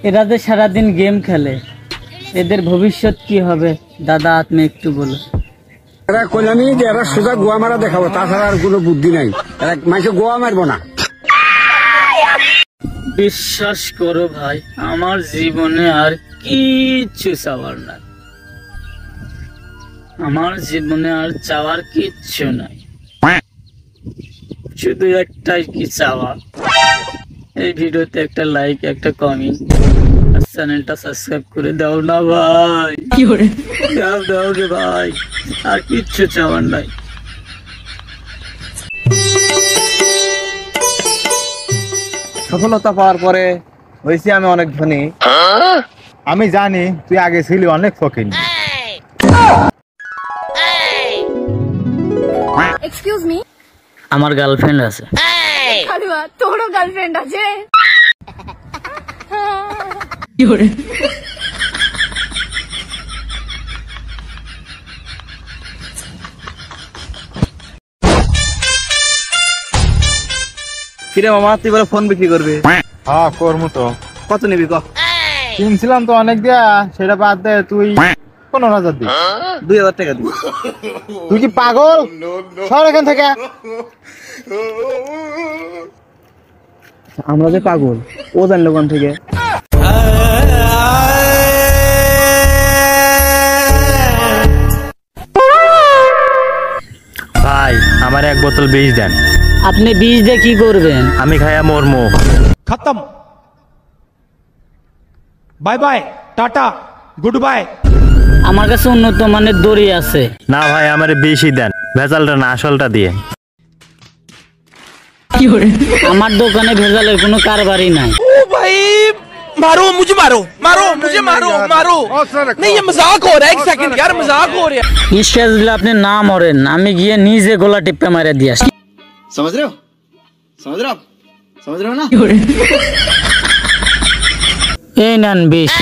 এরা যে সারাদিন গেম খেলে, এদের ভবিষ্যৎ কি হবে দাদা, আপনি একটু বলো। এরা কইলামি যে এরা সোজা গোয়া মারা দেখাবো, তাছাড়া আর কোনো বুদ্ধি নাই। এরা মাইসে গোয়া মারবো না। বিশ্বাস করো ভাই, আমার জীবনে আর কিচ্ছু চাওয়ার নাই। আমার জীবনে আর চাওয়ার কিচ্ছু নাই, শুধু একটাই কি চাওয়া, এই ভিডিওতে একটা লাইক, একটা কমেন্ট আর চ্যানেলটা সাবস্ক্রাইব করে দাও না ভাই। দাও রে ভাই, আর কিচ্ছু চাওয়ার নাই। সফলতা পাওয়ার পরে হয়েছি আমি অনেক ধনী। আমি জানি তুই আগে ছিলি অনেক ফকির। এক্সকিউজ মি, আমার গার্লফ্রেন্ড আছে। কালুয়া তোরও গার্লফ্রেন্ড আছে? কিরে মামা, তুই বলে ফোন বিক্রি করবি? হ্যাঁ করবো তো। কত নিবি ক? কিনছিলাম তো অনেক দিয়া, সেটা বাদ দে, তুই 15,000 দিবি। 2,000 টাকা দিবি? তুই কি পাগল? সর এখান থেকে। আমরা যে পাগল, ও জানলো কোন থেকে? ভাই আমার এক বোতল বিষ দেন। আপনি বিষ দিয়ে কি করবেন? আমি খায়া মরমু। खत्म, bye bye, tata, good bye. আমার কাছে উন্নত মানের দড়ি আছে। না ভাই আমার বিষই দেন, ভেজালটা না আসলটা দিয়ে। আমার দোকানে ভেজালের কোনো কারবারই নাই। ओ भाई मारो मुझे, मारो मारो मुझे, मारो मारो। नहीं ये मजाक हो रहा है, एक सेकंड यार, मजाक हो रहा है। নিঃশ্বাস দিলে আপনি না মরেন, আমি গিয়ে নিজে গলা টিপে মারা দিয়ে আসি। समझ रहे हो? समझ रहे हो आप? समझ रहे हो ना? এই নেন বিষ।